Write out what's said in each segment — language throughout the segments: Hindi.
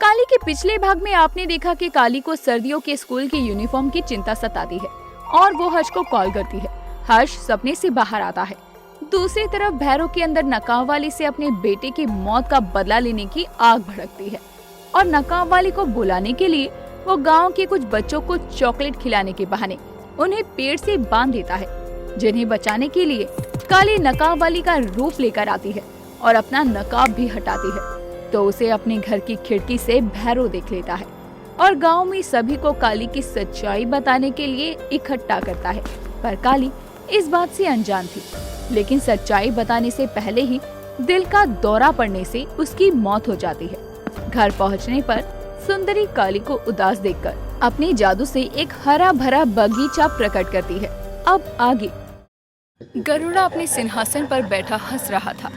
काली के पिछले भाग में आपने देखा कि काली को सर्दियों के स्कूल की यूनिफॉर्म की चिंता सताती है और वो हर्ष को कॉल करती है। हर्ष सपने से बाहर आता है। दूसरी तरफ भैरव के अंदर नकाब वाली से अपने बेटे की मौत का बदला लेने की आग भड़कती है और नकाब वाली को बुलाने के लिए वो गांव के कुछ बच्चों को चॉकलेट खिलाने के बहाने उन्हें पेड़ से बांध देता है। जिन्हें बचाने के लिए काली नकाब वाली का रूप लेकर आती है और अपना नकाब भी हटाती है तो उसे अपने घर की खिड़की से भैरव देख लेता है और गांव में सभी को काली की सच्चाई बताने के लिए इकट्ठा करता है। पर काली इस बात से अनजान थी, लेकिन सच्चाई बताने से पहले ही दिल का दौरा पड़ने से उसकी मौत हो जाती है। घर पहुंचने पर सुंदरी काली को उदास देखकर अपने जादू से एक हरा भरा बगीचा प्रकट करती है। अब आगे गरुड़ा अपने सिंहासन पर बैठा हंस रहा था।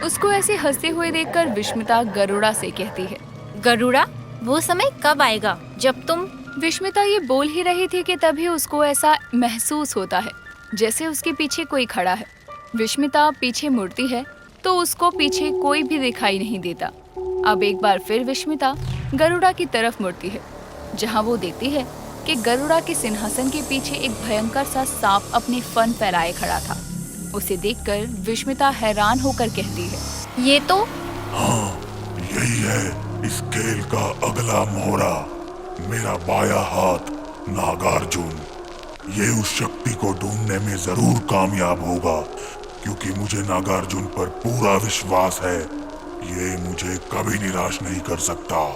उसको ऐसे हंसते हुए देखकर विष्मिता गरुड़ा से कहती है, गरुड़ा, वो समय कब आएगा जब तुम। विष्मिता ये बोल ही रही थी कि तभी उसको ऐसा महसूस होता है जैसे उसके पीछे कोई खड़ा है। विष्मिता पीछे मुड़ती है तो उसको पीछे कोई भी दिखाई नहीं देता। अब एक बार फिर विष्मिता गरुड़ा की तरफ मुड़ती है, जहाँ वो देखती है कि गरुड़ा के सिंहासन के पीछे एक भयंकर सा सांप अपने फन फैलाए खड़ा था। उसे देखकर विष्मिता हैरान होकर कहती है, ये तो। हाँ, यही है इस खेल का अगला मोहरा, मेरा बाया हाथ नागार्जुन। ये उस शक्ति को ढूंढने में जरूर कामयाब होगा, क्योंकि मुझे नागार्जुन पर पूरा विश्वास है। ये मुझे कभी निराश नहीं कर सकता।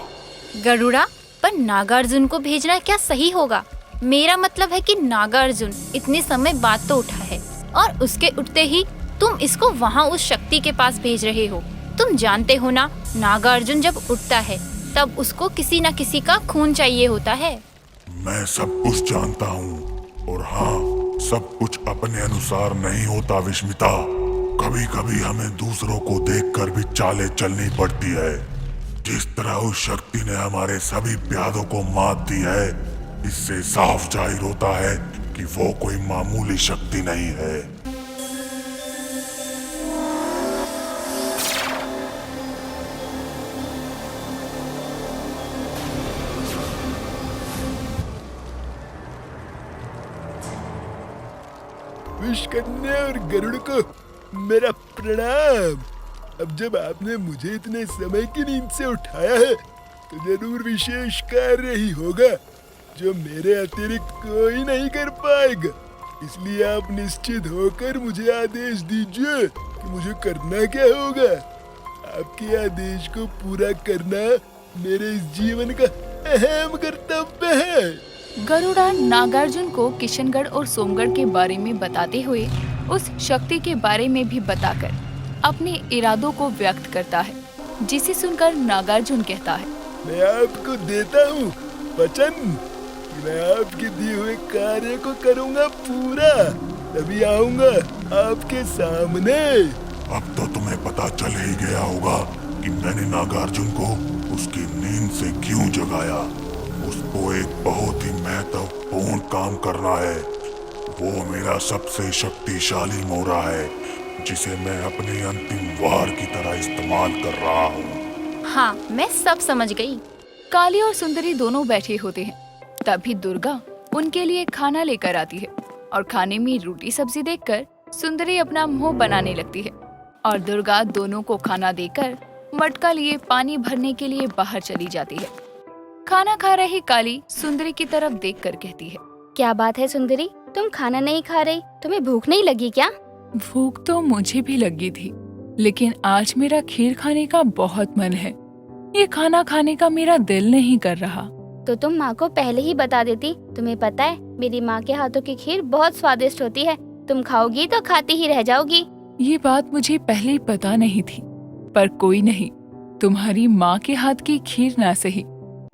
गरुड़ा, पर नागार्जुन को भेजना क्या सही होगा? मेरा मतलब है कि नागार्जुन इतने समय बाद तो उठा है और उसके उठते ही तुम इसको वहाँ उस शक्ति के पास भेज रहे हो। तुम जानते हो ना, नागार्जुन जब उठता है तब उसको किसी न किसी का खून चाहिए होता है। मैं सब कुछ जानता हूँ, और हाँ, सब कुछ अपने अनुसार नहीं होता विष्मिता। कभी कभी हमें दूसरों को देखकर भी चालें चलनी पड़ती है। जिस तरह उस शक्ति ने हमारे सभी प्यादों को मात दी है, इससे साफ जाहिर होता है कि वो कोई मामूली शक्ति नहीं है। विष्कन्या और गरुड़ को मेरा प्रणाम। अब जब आपने मुझे इतने समय की नींद से उठाया है तो जरूर विशेष कार्य ही होगा जो मेरे अतिरिक्त कोई नहीं कर पाएगा। इसलिए आप निश्चित होकर मुझे आदेश दीजिए कि मुझे करना क्या होगा। आपके आदेश को पूरा करना मेरे इस जीवन का अहम कर्तव्य है। गरुड़ा नागार्जुन को किशनगढ़ और सोमगढ़ के बारे में बताते हुए उस शक्ति के बारे में भी बताकर अपने इरादों को व्यक्त करता है, जिसे सुनकर नागार्जुन कहता है, मैं आपको देता हूँ वचन कि मैं आपके दिए हुए कार्य को करूँगा पूरा, तभी आऊँगा आपके सामने। अब तो तुम्हें पता चल ही गया होगा कि मैंने नागार्जुन को उसकी नींद से क्यों जगाया। उसको एक बहुत ही महत्वपूर्ण काम करना है। वो मेरा सबसे शक्तिशाली मोहरा है, जिसे मैं अपने अंतिम वार की तरह इस्तेमाल कर रहा हूँ। हाँ, मैं सब समझ गई। काली और सुंदरी दोनों बैठे होते हैं। तभी दुर्गा उनके लिए खाना लेकर आती है और खाने में रोटी सब्जी देखकर सुंदरी अपना मुंह बनाने लगती है और दुर्गा दोनों को खाना देकर मटका लिए पानी भरने के लिए बाहर चली जाती है। खाना खा रही काली सुंदरी की तरफ देखकर कहती है, क्या बात है सुंदरी, तुम खाना नहीं खा रही? तुम्हें भूख नहीं लगी क्या? भूख तो मुझे भी लगी थी, लेकिन आज मेरा खीर खाने का बहुत मन है। ये खाना खाने का मेरा दिल नहीं कर रहा। तो तुम माँ को पहले ही बता देती। तुम्हें पता है, मेरी माँ के हाथों की खीर बहुत स्वादिष्ट होती है। तुम खाओगी तो खाती ही रह जाओगी। ये बात मुझे पहले पता नहीं थी, पर कोई नहीं, तुम्हारी माँ के हाथ की खीर ना सही,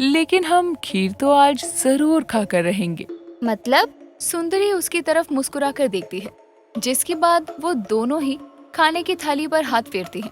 लेकिन हम खीर तो आज जरूर खा कर रहेंगे। मतलब? सुंदरी उसकी तरफ मुस्कुराकर देखती है, जिसके बाद वो दोनों ही खाने की थाली पर हाथ फेरती हैं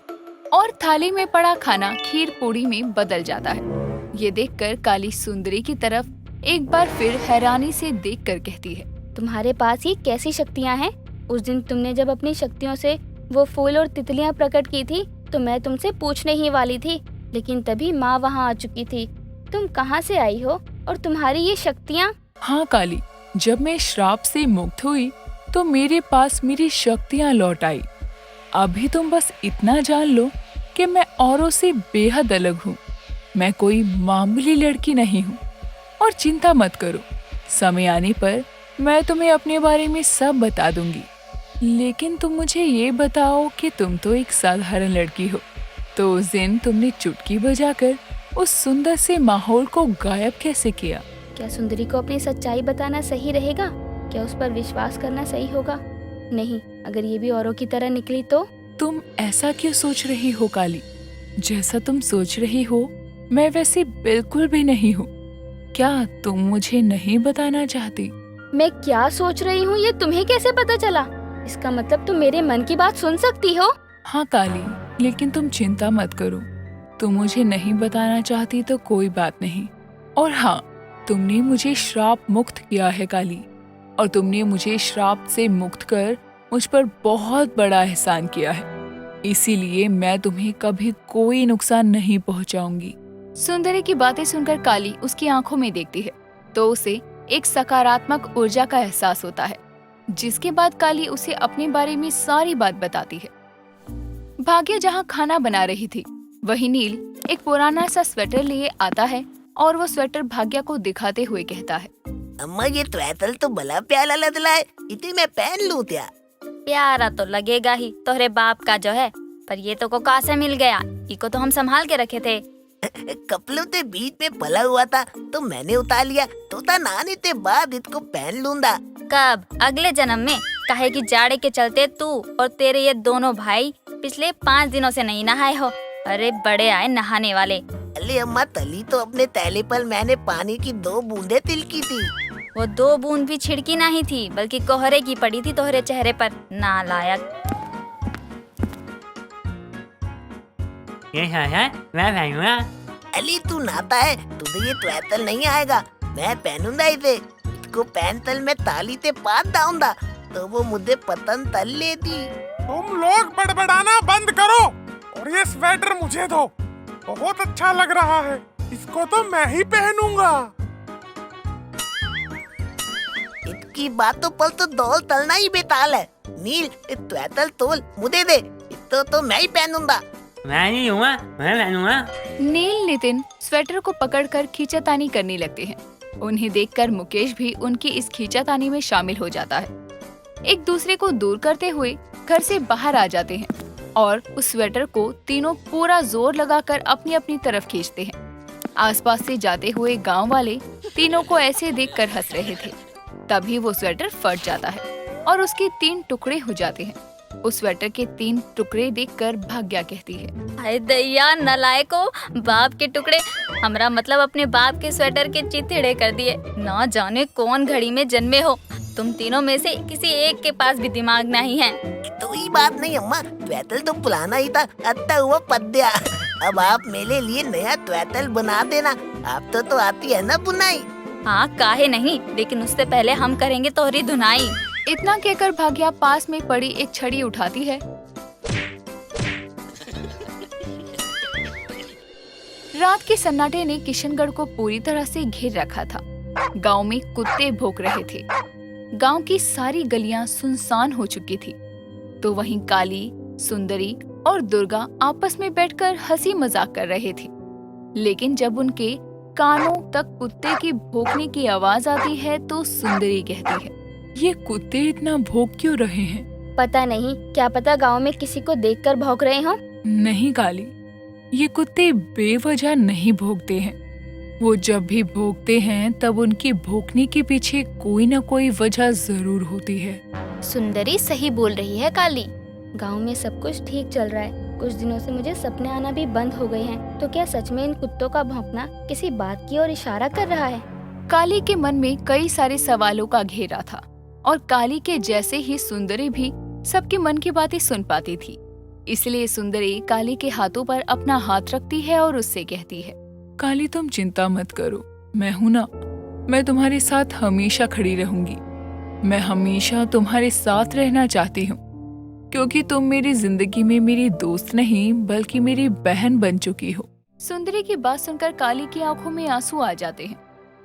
और थाली में पड़ा खाना खीर पूड़ी में बदल जाता है। ये देखकर काली सुंदरी की तरफ एक बार फिर हैरानी से देखकर कहती है, तुम्हारे पास ये कैसी शक्तियाँ हैं? उस दिन तुमने जब अपनी शक्तियों से वो फूल और तितलियाँ प्रकट की थी तो मैं तुमसे पूछने ही वाली थी लेकिन तभी माँ वहाँ आ चुकी थी। तुम कहाँ से आई हो और तुम्हारी ये शक्तियाँ? हाँ काली, जब मैं श्राप से मुक्त हुई तो मेरे पास मेरी शक्तियाँ लौट आई। अभी तुम बस इतना जान लो कि मैं औरों से बेहद अलग हूँ। मैं कोई मामूली लड़की नहीं हूँ। और चिंता मत करो, समय आने पर मैं तुम्हें अपने बारे में सब बता दूंगी। लेकिन तुम मुझे ये बताओ कि तुम तो एक साधारण लड़की हो, तो उस दिन तुमने चुटकी बजाकर उस सुंदर से माहौल को गायब कैसे किया? क्या सुंदरी को अपनी सच्चाई बताना सही रहेगा? क्या उस पर विश्वास करना सही होगा? नहीं, अगर ये भी औरों की तरह निकली तो? तुम ऐसा क्यों सोच रही हो काली? जैसा तुम सोच रही हो मैं वैसी बिल्कुल भी नहीं हूँ। क्या तुम मुझे नहीं बताना चाहती? मैं क्या सोच रही हूँ ये तुम्हें कैसे पता चला? इसका मतलब तुम मेरे मन की बात सुन सकती हो? हाँ काली, लेकिन तुम चिंता मत करो। तुम मुझे नहीं बताना चाहती तो कोई बात नहीं। और हाँ, तुमने मुझे श्राप मुक्त किया है काली, और तुमने मुझे श्राप से मुक्त कर मुझ पर बहुत बड़ा एहसान किया है। इसीलिए मैं तुम्हें कभी कोई नुकसान नहीं पहुंचाऊंगी। सुंदरी की बातें सुनकर काली उसकी आंखों में देखती है तो उसे एक सकारात्मक ऊर्जा का एहसास होता है, जिसके बाद काली उसे अपने बारे में सारी बात बताती है। भाग्य जहाँ खाना बना रही थी, वहीं नील एक पुराना सा स्वेटर लिए आता है और वो स्वेटर भाग्य को दिखाते हुए कहता है, अम्मा ये स्वेटर तो भला प्यारा लग रहा है, इसे मैं पहन लूं क्या? प्यारा तो लगेगा ही, तोहरे बाप का जो है, पर ये तो को कहाँ से मिल गया? इको तो हम संभाल के रखे थे। कपड़ों के बीच में फला हुआ था तो मैंने उतार लिया, तोता नहाने के बाद इसको पहन लूंगा। कब? अगले जन्म में। काहे कि जाड़े के चलते तू और तेरे ये दोनों भाई पिछले 5 दिनों से नहीं नहाए हो। अरे बड़े आए नहाने वाले। अरे अम्मा, तली तो अपने तैले पर मैंने पानी की 2 बूंदे तिलकी थी। वो 2 बूंद भी छिड़की नहीं थी, बल्कि कोहरे की पड़ी थी तोहरे चेहरे पर। नालायक। ये है मैं पहनूंगा। अली तू नहाता है, तुझे ये स्वेटर नहीं आएगा, मैं पहनूंगा इसे। इसको पहन तल में ताली से पास डाऊंगा तो वो मुझे पतंग तल लेती। तुम लोग बड़बड़ाना बंद करो और ये स्वेटर मुझे दो। बहुत अच्छा लग रहा है, इसको तो मैं ही पहनूंगा। इसकी बातों पर तो दौल तलना ही बेताल है। नील, इस स्वेटर तोल मुझे दे, इसको तो मैं ही पहनूंगा। मैं नहीं लूंगा, मैं पहनूंगा। नील नितिन स्वेटर को पकड़कर खींचातानी करने लगते हैं। उन्हें देखकर मुकेश भी उनकी इस खींचातानी में शामिल हो जाता है। एक दूसरे को दूर करते हुए घर से बाहर आ जाते हैं और उस स्वेटर को तीनों पूरा जोर लगाकर अपनी अपनी तरफ खींचते हैं। आसपास से जाते हुए गांव वाले तीनों को ऐसे देखकर हंस रहे थे। तभी वो स्वेटर फट जाता है और उसके 3 टुकड़े हो जाते हैं। उस स्वेटर के 3 टुकड़े देखकर भाग्या कहती है, हाय दैया नलायको, बाप के टुकड़े, हमरा मतलब अपने बाप के स्वेटर के चिथड़े कर दिए। ना जाने कौन घड़ी में जन्मे हो। तुम तीनों में से किसी एक के पास भी दिमाग नहीं है। तो ये बात नहीं अम्मा, स्वेटर तो पुराना ही था, अच्छा हुआ पद्या। अब आप मेरे लिए नया स्वेटर बना देना। आप तो आती है ना बुनाई। हाँ काहे नहीं, लेकिन उससे पहले हम करेंगे तोहरी धुनाई। इतना कहकर भाग्या पास में पड़ी एक छड़ी उठाती है। रात के सन्नाटे ने किशनगढ़ को पूरी तरह से घेर रखा था। गांव में कुत्ते भौंक रहे थे। गांव की सारी गलियां सुनसान हो चुकी थी। तो वहीं काली, सुंदरी और दुर्गा आपस में बैठकर हंसी मजाक कर रहे थे। लेकिन जब उनके कानों तक कुत्ते की भौंकने की आवाज आती है तो सुंदरी कहती है, ये कुत्ते इतना भौंक क्यों रहे हैं? पता नहीं, क्या पता गांव में किसी को देखकर भौंक रहे हो। नहीं काली, ये कुत्ते बेवजह नहीं भौंकते हैं। वो जब भी भौंकते हैं तब उनकी भौंकने के पीछे कोई न कोई वजह जरूर होती है। सुंदरी सही बोल रही है काली। गांव में सब कुछ ठीक चल रहा है। कुछ दिनों से मुझे सपने आना भी बंद हो गए हैं। तो क्या सच में इन कुत्तों का भौंकना किसी बात की ओर इशारा कर रहा है? काली के मन में कई सारे सवालों का घेरा था और काली के जैसे ही सुंदरी भी सबके मन की बातें सुन पाती थी। इसलिए सुंदरी काली के हाथों पर अपना हाथ रखती है और उससे कहती है, काली तुम चिंता मत करो, मैं हूं ना। मैं तुम्हारे साथ हमेशा खड़ी रहूंगी। मैं हमेशा तुम्हारे साथ रहना चाहती हूँ, क्योंकि तुम मेरी जिंदगी में मेरी दोस्त नहीं बल्कि मेरी बहन बन चुकी हो। सुंदरी की बात सुनकर काली की आंखों में आंसू आ जाते हैं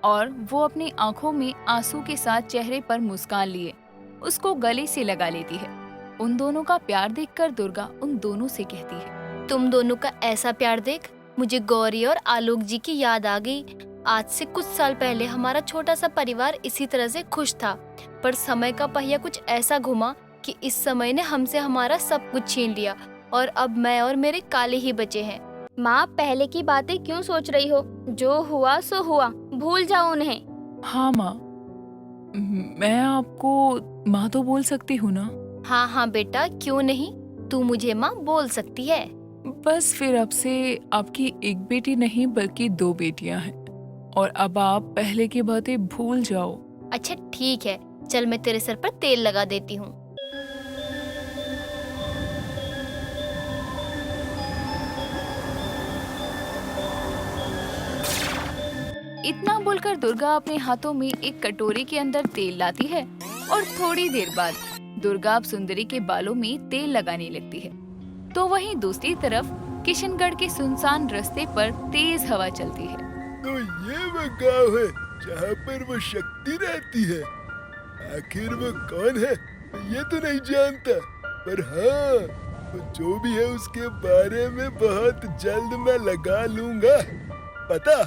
और वो अपनी आंखों में आंसू के साथ चेहरे पर मुस्कान लिए उसको गले से लगा लेती है। उन दोनों का प्यार देखकर दुर्गा उन दोनों से कहती है, तुम दोनों का ऐसा प्यार देख मुझे गौरी और आलोक जी की याद आ गई। आज से कुछ साल पहले हमारा छोटा सा परिवार इसी तरह से खुश था, पर समय का पहिया कुछ ऐसा घुमा कि इस समय ने हमसे हमारा सब कुछ छीन लिया और अब मैं और मेरे काले ही बचे हैं। माँ, पहले की बातें क्यों सोच रही हो? जो हुआ सो हुआ, भूल जाओ उन्हें। हाँ माँ, मैं आपको माँ तो बोल सकती हूँ ना? हाँ हाँ बेटा, क्यों नहीं, तू मुझे माँ बोल सकती है। बस फिर अब से आपकी एक बेटी नहीं बल्कि 2 बेटियां हैं और अब आप पहले की बातें भूल जाओ। अच्छा ठीक है, चल मैं तेरे सर पर तेल लगा देती हूँ। इतना बोलकर दुर्गा अपने हाथों में एक कटोरी के अंदर तेल लाती है और थोड़ी देर बाद दुर्गा अब सुंदरी के बालों में तेल लगाने लगती है। तो वहीं दूसरी तरफ किशनगढ़ के सुनसान रास्ते पर तेज हवा चलती है। तो ये वो गाँव है जहाँ पर वो शक्ति रहती है। आखिर वो कौन है ये तो नहीं जानता, पर हाँ, वो जो भी है उसके बारे में बहुत जल्द मैं लगा लूंगा पता।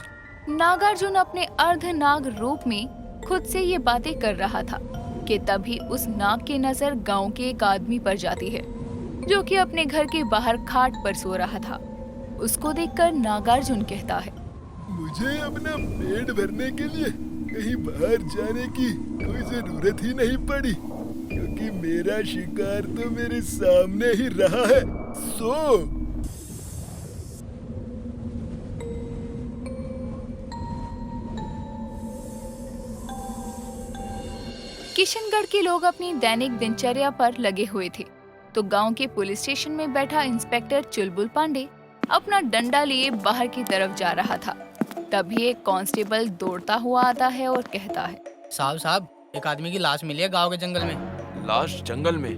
नागार्जुन अपने अर्धनाग रूप में खुद से ये बातें कर रहा था कि तभी उस नाग की नजर गांव के एक आदमी पर जाती है जो कि अपने घर के बाहर खाट पर सो रहा था। उसको देखकर नागार्जुन कहता है, मुझे अपना पेट भरने के लिए कहीं बाहर जाने की कोई जरूरत ही नहीं पड़ी, क्योंकि मेरा शिकार तो मेरे सामने ही रहा है। सो किशनगढ़ के लोग अपनी दैनिक दिनचर्या पर लगे हुए थे तो गांव के पुलिस स्टेशन में बैठा इंस्पेक्टर चुलबुल पांडे अपना डंडा लिए बाहर की तरफ जा रहा था। तभी एक कांस्टेबल दौड़ता हुआ आता है और कहता है, साहब, एक आदमी की लाश मिली है गांव के जंगल में। लाश जंगल में?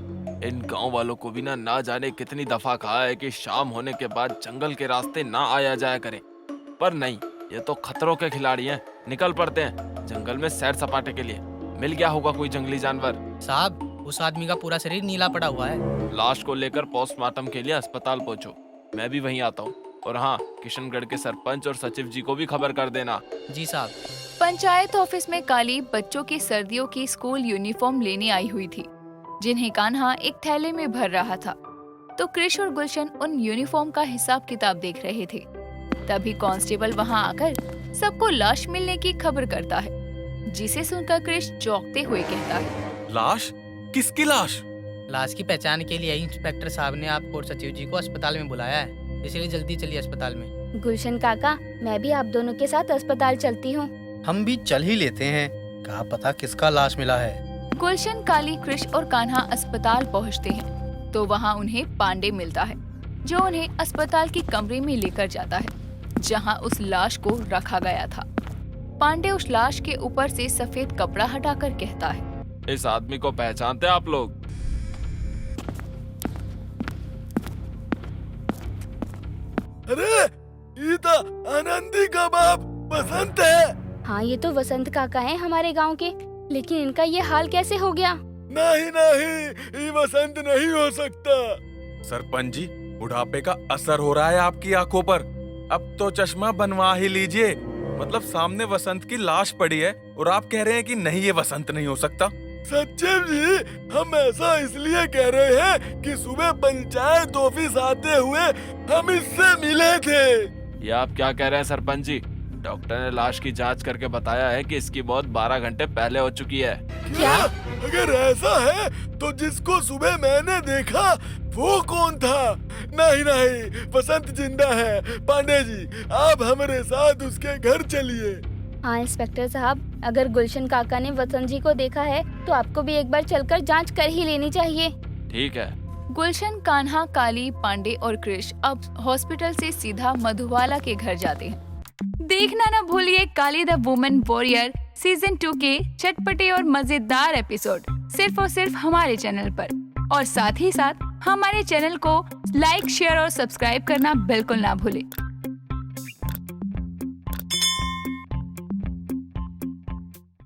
इन गांव वालों को भी ना जाने कितनी दफा कहा है कि शाम होने के बाद जंगल के रास्ते ना आया जाया करें, पर नहीं, ये तो खतरों के खिलाड़ी हैं। निकल पड़ते हैं जंगल में सैर सपाटे के लिए। मिल गया होगा कोई जंगली जानवर। साहब, उस आदमी का पूरा शरीर नीला पड़ा हुआ है। लाश को लेकर पोस्टमार्टम के लिए अस्पताल पहुंचो, मैं भी वहीं आता हूँ। और हाँ, किशनगढ़ के सरपंच और सचिव जी को भी खबर कर देना। जी साहब। पंचायत ऑफिस में काली बच्चों की सर्दियों की स्कूल यूनिफॉर्म लेने आई हुई थी, जिन्हें कान्हा एक थैले में भर रहा था। तो कृष और गुलशन उन यूनिफॉर्म का हिसाब किताब देख रहे थे। तभी कांस्टेबल वहां आकर सबको लाश मिलने की खबर करता है, जिसे सुनकर कृष चौंकते हुए कहता है, लाश? किसकी लाश? लाश की पहचान के लिए इंस्पेक्टर साहब ने आपको और सचिव जी को अस्पताल में बुलाया है, इसलिए जल्दी चलिए अस्पताल में। गुलशन काका, मैं भी आप दोनों के साथ अस्पताल चलती हूँ। हम भी चल ही लेते हैं, कहा पता किसका लाश मिला है। गुलशन, काली, कृष और कान्हा अस्पताल पहुंचते हैं तो वहां उन्हें पांडे मिलता है, जो उन्हें अस्पताल के कमरे में लेकर जाता है जहां उस लाश को रखा गया था। पांडे उस लाश के ऊपर से सफेद कपड़ा हटाकर कहता है, इस आदमी को पहचानते आप लोग? अरे ये तो आनंदी का बाप वसंत है। हाँ, ये तो वसंत काका हैं हमारे गांव के, लेकिन इनका ये हाल कैसे हो गया? नहीं नहीं, ये वसंत नहीं हो सकता। सरपंच जी, बुढ़ापे का असर हो रहा है आपकी आंखों पर। अब तो चश्मा बनवा ही लीजिए। मतलब सामने वसंत की लाश पड़ी है और आप कह रहे हैं कि नहीं, ये वसंत नहीं हो सकता। सचिव जी, हम ऐसा इसलिए कह रहे हैं कि सुबह पंचायत ऑफिस आते हुए हम इससे मिले थे। ये आप क्या कह रहे हैं सरपंच जी? डॉक्टर ने लाश की जांच करके बताया है कि इसकी मौत 12 घंटे पहले हो चुकी है। क्या? अगर ऐसा है तो जिसको सुबह मैंने देखा वो कौन था? नहीं नहीं, वसंत जिंदा है। पांडे जी, आप हमारे साथ उसके घर चलिए। हाँ इंस्पेक्टर साहब, अगर गुलशन काका ने वसंत जी को देखा है तो आपको भी एक बार चलकर जांच कर ही लेनी चाहिए। ठीक है। गुलशन, कान्हा, काली, पांडे और कृष अब हॉस्पिटल से सीधा मधुबाला के घर जाते हैं। देखना न भूलिए काली द वुमेन वॉरियर सीजन 2 के चटपटे और मजेदार एपिसोड सिर्फ और सिर्फ हमारे चैनल पर। और साथ ही साथ हमारे चैनल को लाइक, शेयर और सब्सक्राइब करना बिल्कुल ना भूलें।